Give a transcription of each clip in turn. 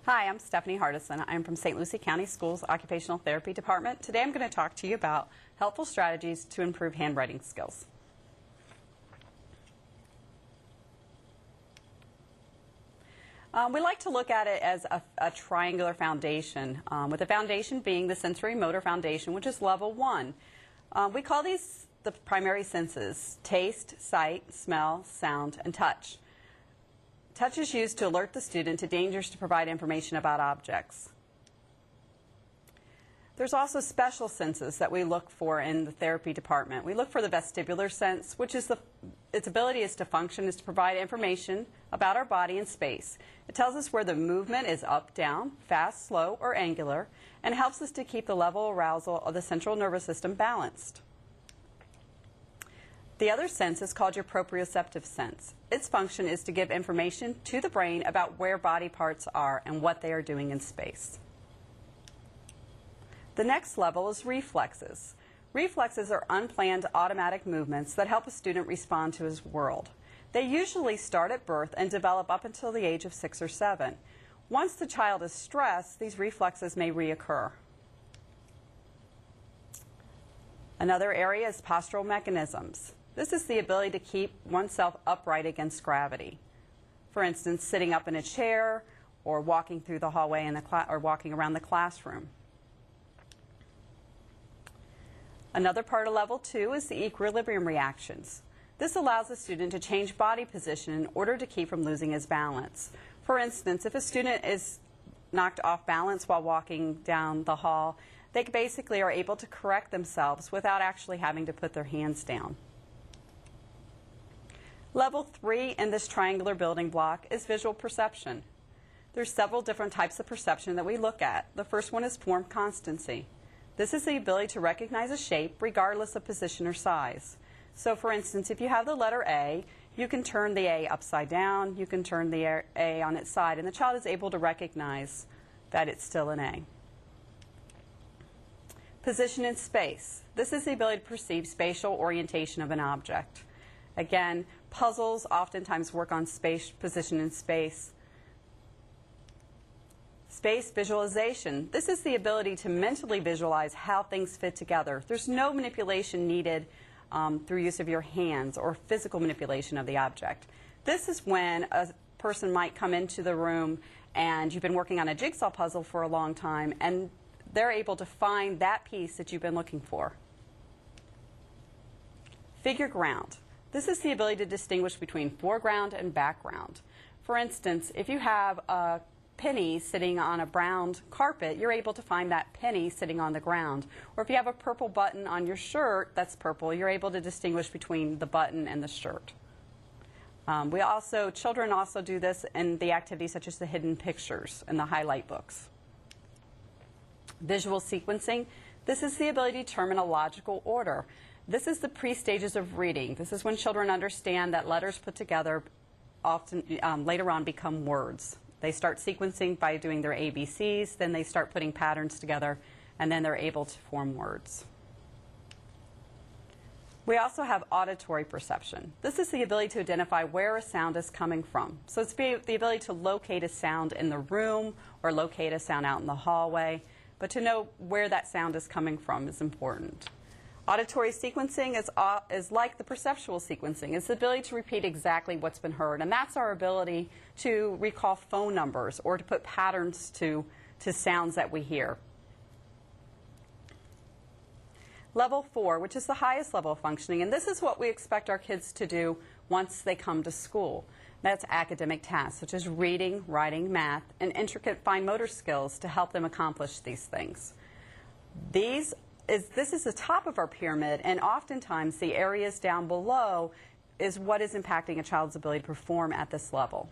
Hi, I'm Stephanie Hardison. I'm from St. Lucie County Schools Occupational Therapy Department. Today I'm going to talk to you about helpful strategies to improve handwriting skills. We like to look at it as a triangular foundation, with the foundation being the sensorimotor foundation, which is level 1. We call these the primary senses: taste, sight, smell, sound, and touch. Touch is used to alert the student to dangers to provide information about objects. There's also special senses that we look for in the therapy department. We look for the vestibular sense, which is its ability is to function is to provide information about our body and space. It tells us where the movement is up, down, fast, slow, or angular, and helps us to keep the level of arousal of the central nervous system balanced. The other sense is called your proprioceptive sense. Its function is to give information to the brain about where body parts are and what they are doing in space. The next level is reflexes. Reflexes are unplanned automatic movements that help a student respond to his world. They usually start at birth and develop up until the age of 6 or 7. Once the child is stressed, these reflexes may reoccur. Another area is postural mechanisms. This is the ability to keep oneself upright against gravity. For instance, sitting up in a chair or walking through the hallway or walking around the classroom. Another part of level 2 is the equilibrium reactions. This allows the student to change body position in order to keep from losing his balance. For instance, if a student is knocked off balance while walking down the hall, they basically are able to correct themselves without actually having to put their hands down. Level 3 in this triangular building block is visual perception. There's several different types of perception that we look at. The first one is form constancy. This is the ability to recognize a shape regardless of position or size. So for instance, if you have the letter A, you can turn the A upside down, you can turn the A on its side, and the child is able to recognize that it's still an A. Position in space. This is the ability to perceive spatial orientation of an object. Again, puzzles oftentimes work on space, position in space. Space visualization. This is the ability to mentally visualize how things fit together. There's no manipulation needed through use of your hands or physical manipulation of the object. This is when a person might come into the room and you've been working on a jigsaw puzzle for a long time and they're able to find that piece that you've been looking for. Figure ground. This is the ability to distinguish between foreground and background. For instance, if you have a penny sitting on a brown carpet, you're able to find that penny sitting on the ground. Or if you have a purple button on your shirt that's purple, you're able to distinguish between the button and the shirt. Children also do this in the activities such as the hidden pictures and the highlight books. Visual sequencing. This is the ability to determine a logical order. This is the pre-stages of reading. This is when children understand that letters put together often later on become words. They start sequencing by doing their ABCs, then they start putting patterns together, and then they're able to form words. We also have auditory perception. This is the ability to identify where a sound is coming from. So it's the ability to locate a sound in the room or locate a sound out in the hallway, but to know where that sound is coming from is important. Auditory sequencing is like the perceptual sequencing. It's the ability to repeat exactly what's been heard. And that's our ability to recall phone numbers or to put patterns to sounds that we hear. Level 4, which is the highest level of functioning, and this is what we expect our kids to do once they come to school. That's academic tasks, such as reading, writing, math, and intricate fine motor skills to help them accomplish these things. This is the top of our pyramid, and oftentimes the areas down below is what is impacting a child's ability to perform at this level.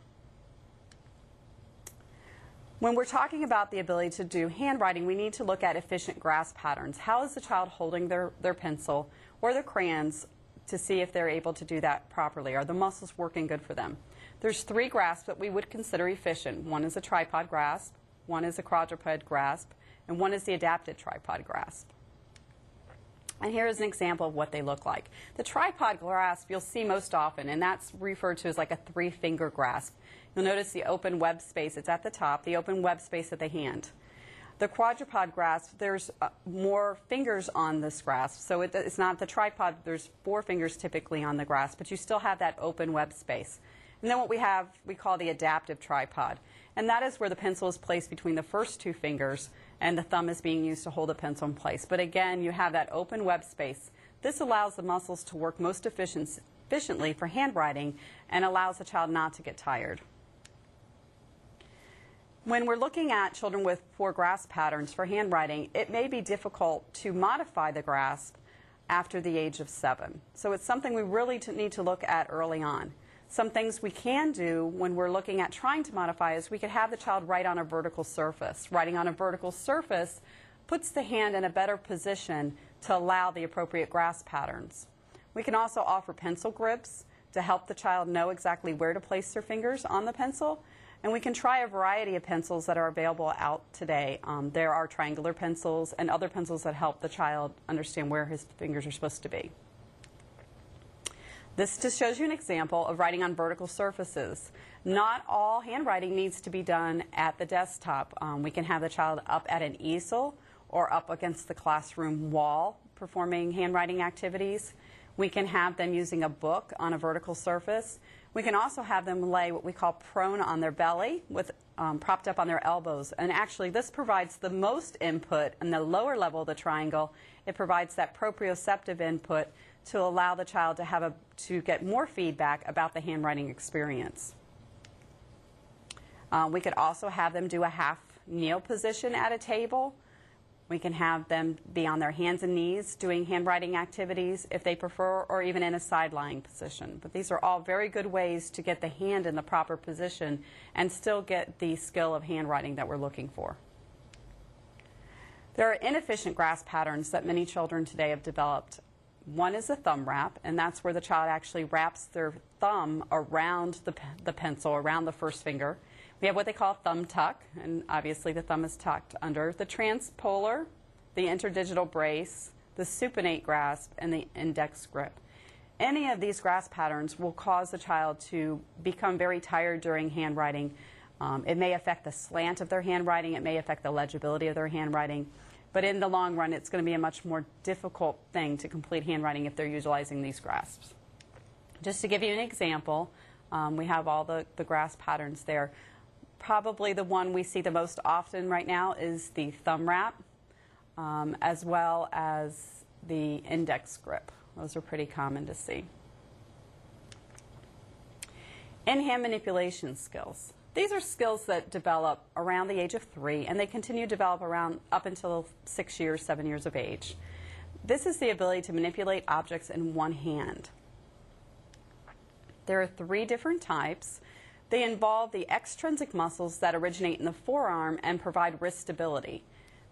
When we're talking about the ability to do handwriting, we need to look at efficient grasp patterns. How is the child holding their pencil or their crayons to see if they're able to do that properly? Are the muscles working good for them? There's 3 grasps that we would consider efficient. One is a tripod grasp, one is a quadruped grasp, and one is the adapted tripod grasp. And here is an example of what they look like. The tripod grasp you'll see most often, and that's referred to as like a 3-finger grasp. You'll notice the open web space. It's at the top, the open web space of the hand. The quadruped grasp, there's more fingers on this grasp. So it's not the tripod. There's 4 fingers typically on the grasp, but you still have that open web space. And then what we have, we call the adaptive tripod. And that is where the pencil is placed between the first 2 fingers and the thumb is being used to hold the pencil in place. But again, you have that open web space. This allows the muscles to work most efficiently for handwriting and allows the child not to get tired. When we're looking at children with poor grasp patterns for handwriting, it may be difficult to modify the grasp after the age of 7. So it's something we really need to look at early on. Some things we can do when we're looking at trying to modify is we could have the child write on a vertical surface. Writing on a vertical surface puts the hand in a better position to allow the appropriate grasp patterns. We can also offer pencil grips to help the child know exactly where to place their fingers on the pencil. And we can try a variety of pencils that are available out today. There are triangular pencils and other pencils that help the child understand where his fingers are supposed to be. This just shows you an example of writing on vertical surfaces. Not all handwriting needs to be done at the desktop. We can have the child up at an easel or up against the classroom wall performing handwriting activities. We can have them using a book on a vertical surface. We can also have them lay what we call prone on their belly with propped up on their elbows. And actually this provides the most input in the lower level of the triangle. It provides that proprioceptive input to allow the child to get more feedback about the handwriting experience. We could also have them do a half kneel position at a table. We can have them be on their hands and knees doing handwriting activities if they prefer, or even in a side-lying position. But these are all very good ways to get the hand in the proper position and still get the skill of handwriting that we're looking for. There are inefficient grasp patterns that many children today have developed. One is a thumb wrap, and that's where the child actually wraps their thumb around the pencil, around the first finger. We have what they call thumb tuck, and obviously the thumb is tucked under. The transpolar, the interdigital brace, the supinate grasp, and the index grip. Any of these grasp patterns will cause the child to become very tired during handwriting. It may affect the slant of their handwriting. It may affect the legibility of their handwriting. But in the long run, it's going to be a much more difficult thing to complete handwriting if they're utilizing these grasps. Just to give you an example, we have all the grasp patterns there. Probably the one we see the most often right now is the thumb wrap, as well as the index grip. Those are pretty common to see. In-hand manipulation skills. These are skills that develop around the age of 3, and they continue to develop up until 6 years, 7 years of age. This is the ability to manipulate objects in one hand. There are 3 different types. They involve the extrinsic muscles that originate in the forearm and provide wrist stability.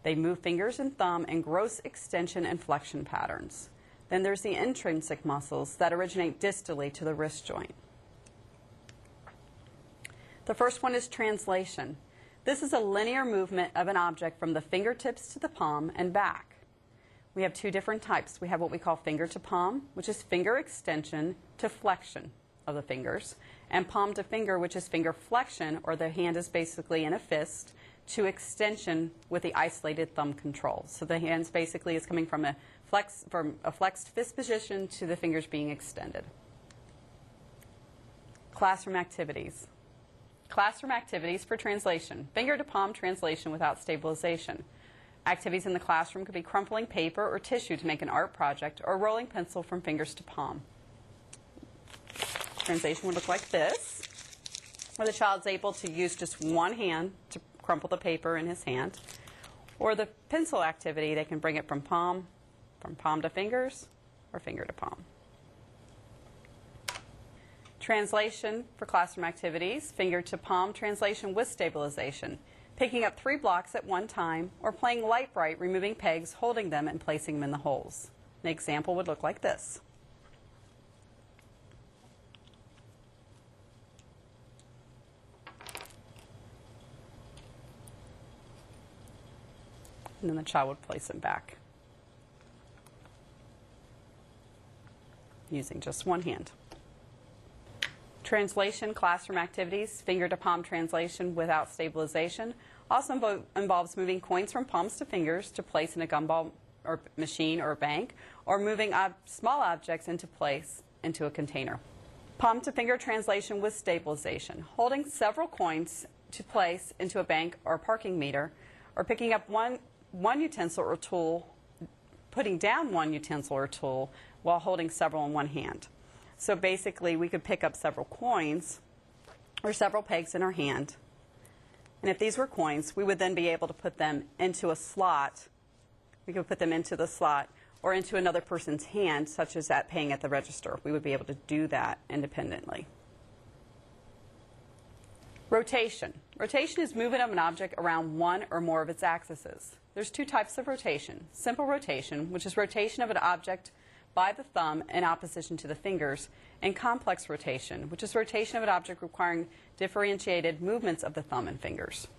They move fingers and thumb in gross extension and flexion patterns. Then there's the intrinsic muscles that originate distally to the wrist joint. The first one is translation. This is a linear movement of an object from the fingertips to the palm and back. We have 2 different types. We have what we call finger to palm, which is finger extension to flexion of the fingers, and palm to finger, which is finger flexion, or the hand is basically in a fist, to extension with the isolated thumb control. So the hands basically is coming from a flexed fist position to the fingers being extended. Classroom activities. Classroom activities for translation. Finger to palm translation without stabilization. Activities in the classroom could be crumpling paper or tissue to make an art project, or rolling pencil from fingers to palm. Translation would look like this, where the child's able to use just one hand to crumple the paper in his hand. Or the pencil activity, they can bring it from palm to fingers, or finger to palm. Translation for classroom activities, finger to palm translation with stabilization. Picking up 3 blocks at one time, or playing light bright, removing pegs, holding them, and placing them in the holes. An example would look like this. And then the child would place them back using just one hand. Translation classroom activities, finger to palm translation without stabilization, also involves moving coins from palms to fingers to place in a gumball or machine or bank, or moving small objects into place into a container. Palm to finger translation with stabilization, holding several coins to place into a bank or parking meter, or picking up one utensil or tool, putting down one utensil or tool while holding several in one hand. So basically we could pick up several coins or several pegs in our hand, and if these were coins, we would then be able to put them into a slot. We could put them into the slot or into another person's hand, such as at paying at the register. We would be able to do that independently. Rotation. Rotation is movement of an object around one or more of its axes. There's two types of rotation. Simple rotation, which is rotation of an object by the thumb in opposition to the fingers, and complex rotation, which is rotation of an object requiring differentiated movements of the thumb and fingers.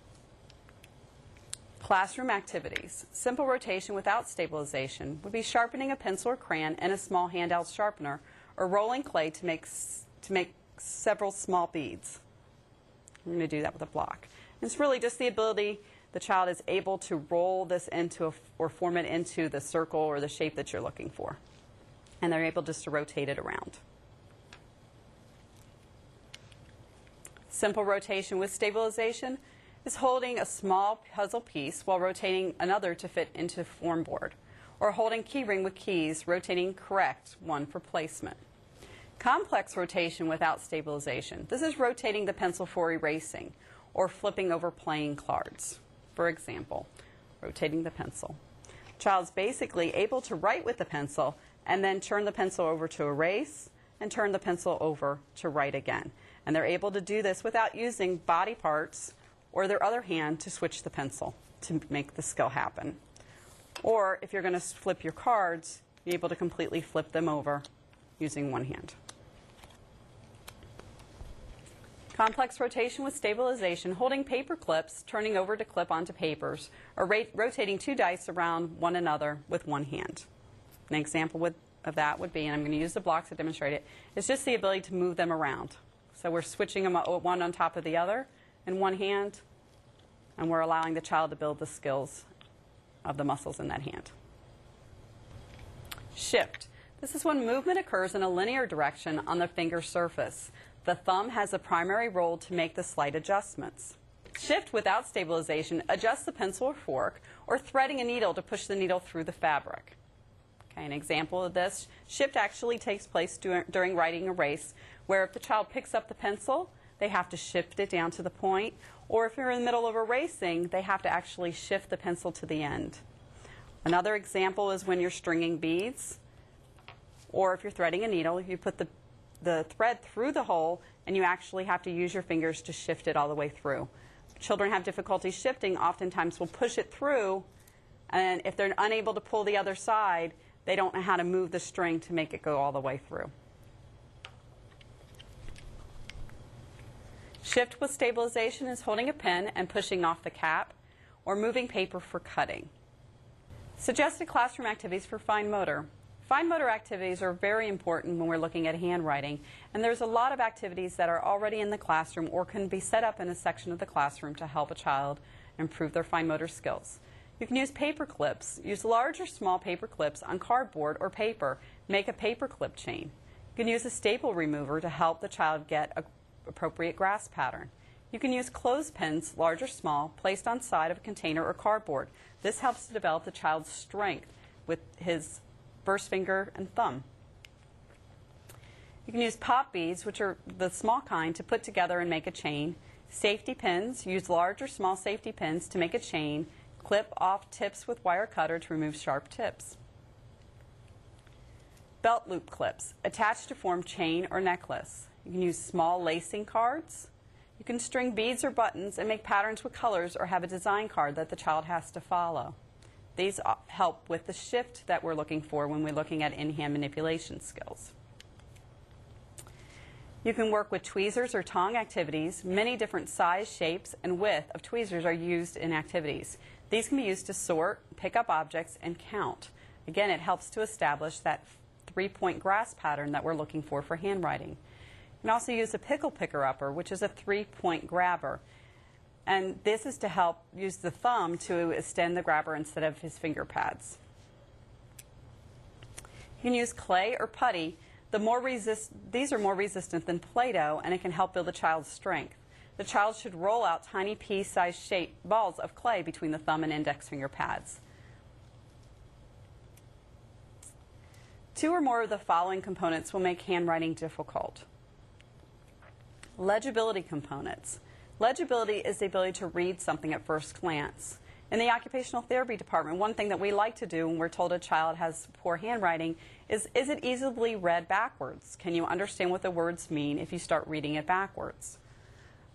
Classroom activities. Simple rotation without stabilization would be sharpening a pencil or crayon and a small handheld sharpener, or rolling clay to make several small beads. I'm going to do that with a block. And it's really just the ability the child is able to roll this into or form it into the circle or the shape that you're looking for. And they're able just to rotate it around. Simple rotation with stabilization is holding a small puzzle piece while rotating another to fit into form board, or holding key ring with keys, rotating correct one for placement. Complex rotation without stabilization. This is rotating the pencil for erasing or flipping over playing cards. For example, rotating the pencil. Child's basically able to write with the pencil and then turn the pencil over to erase and turn the pencil over to write again. And they're able to do this without using body parts or their other hand to switch the pencil to make the skill happen. Or if you're going to flip your cards, be able to completely flip them over using one hand. Complex rotation with stabilization, holding paper clips, turning over to clip onto papers, or rotating two dice around one another with one hand. An example of that would be, and I'm going to use the blocks to demonstrate it, is just the ability to move them around. So we're switching them one on top of the other in one hand, and we're allowing the child to build the skills of the muscles in that hand. Shift. This is when movement occurs in a linear direction on the finger surface. The thumb has a primary role to make the slight adjustments. Shift without stabilization adjusts the pencil or fork, or threading a needle to push the needle through the fabric. Okay, an example of this, shift actually takes place during writing erase, where if the child picks up the pencil, they have to shift it down to the point, or if you're in the middle of erasing, they have to actually shift the pencil to the end. Another example is when you're stringing beads, or if you're threading a needle, you put the thread through the hole, and you actually have to use your fingers to shift it all the way through. Children have difficulty shifting, oftentimes will push it through, and if they're unable to pull the other side, they don't know how to move the string to make it go all the way through. Shift with stabilization is holding a pen and pushing off the cap, or moving paper for cutting. Suggested classroom activities for fine motor. Fine motor activities are very important when we're looking at handwriting, and there's a lot of activities that are already in the classroom or can be set up in a section of the classroom to help a child improve their fine motor skills. You can use paper clips. Use large or small paper clips on cardboard or paper. Make a paper clip chain. You can use a staple remover to help the child get an appropriate grasp pattern. You can use clothespins, large or small, placed on side of a container or cardboard. This helps to develop the child's strength with his first finger and thumb. You can use pop beads, which are the small kind, to put together and make a chain. Safety pins. Use large or small safety pins to make a chain. Clip off tips with wire cutter to remove sharp tips. Belt loop clips. Attach to form chain or necklace. You can use small lacing cards. You can string beads or buttons and make patterns with colors, or have a design card that the child has to follow. These help with the shift that we're looking for when we're looking at in-hand manipulation skills. You can work with tweezers or tong activities. Many different size, shapes, and width of tweezers are used in activities. These can be used to sort, pick up objects, and count. Again, it helps to establish that three-point grasp pattern that we're looking for handwriting. can also use a pickle picker upper, which is a 3-point grabber. And this is to help use the thumb to extend the grabber instead of his finger pads. You can use clay or putty. These are more resistant than Play-Doh, and it can help build a child's strength. The child should roll out tiny pea-sized balls of clay between the thumb and index finger pads. 2 or more of the following components will make handwriting difficult. Legibility components. Legibility is the ability to read something at first glance. In the occupational therapy department, one thing that we like to do when we're told a child has poor handwriting is it easily read backwards? Can you understand what the words mean if you start reading it backwards?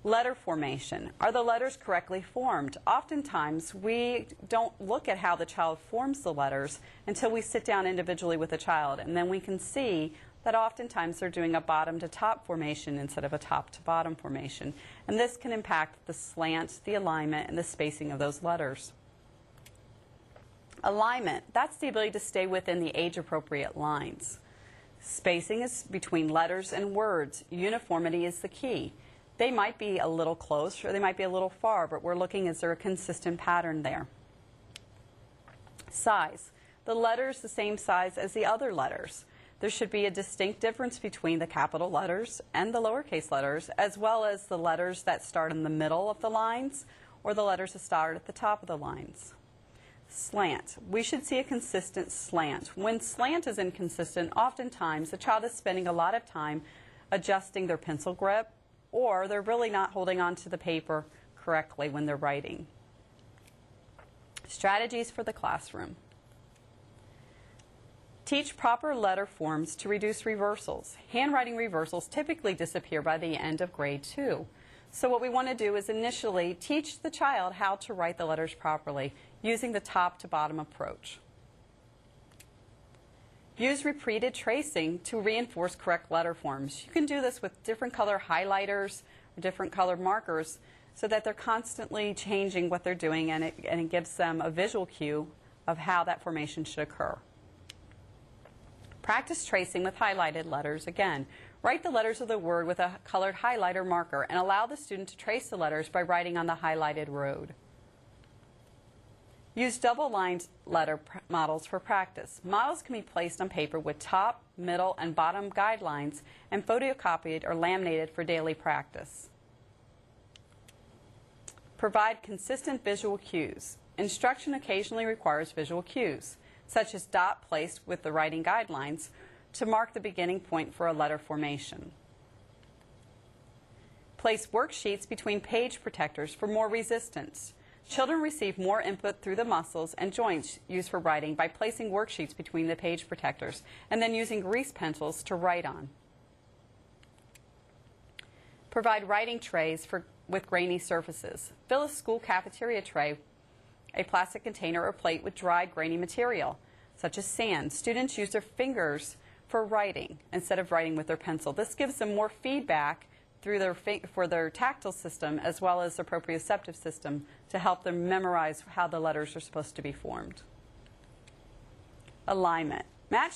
Letter formation. Are the letters correctly formed? Oftentimes, we don't look at how the child forms the letters until we sit down individually with the child, and then we can see that oftentimes they're doing a bottom-to-top formation instead of a top-to-bottom formation. And this can impact the slant, the alignment, and the spacing of those letters. Alignment, that's the ability to stay within the age-appropriate lines. Spacing is between letters and words. Uniformity is the key. They might be a little close or they might be a little far, but we're looking, is there a consistent pattern there? Size. The letters the same size as the other letters. There should be a distinct difference between the capital letters and the lowercase letters, as well as the letters that start in the middle of the lines or the letters that start at the top of the lines. Slant. We should see a consistent slant. When slant is inconsistent, oftentimes the child is spending a lot of time adjusting their pencil grip, or they're really not holding on to the paper correctly when they're writing. Strategies for the classroom. Teach proper letter forms to reduce reversals. Handwriting reversals typically disappear by the end of grade 2. So what we want to do is initially teach the child how to write the letters properly using the top-to-bottom approach. Use repeated tracing to reinforce correct letter forms. You can do this with different color highlighters or different color markers so that they're constantly changing what they're doing, and it gives them a visual cue of how that formation should occur. Practice tracing with highlighted letters again. Write the letters of the word with a colored highlighter marker and allow the student to trace the letters by writing on the highlighted road. Use double-lined letter models for practice. Models can be placed on paper with top, middle, and bottom guidelines and photocopied or laminated for daily practice. Provide consistent visual cues. Instruction occasionally requires visual cues, such as dot placed with the writing guidelines to mark the beginning point for a letter formation. Place worksheets between page protectors for more resistance. Children receive more input through the muscles and joints used for writing by placing worksheets between the page protectors and then using grease pencils to write on. Provide writing trays with grainy surfaces. Fill a school cafeteria tray, a plastic container or plate with dry, grainy material, such as sand. Students use their fingers for writing instead of writing with their pencil. This gives them more feedback through for their tactile system as well as their proprioceptive system to help them memorize how the letters are supposed to be formed. Alignment. Match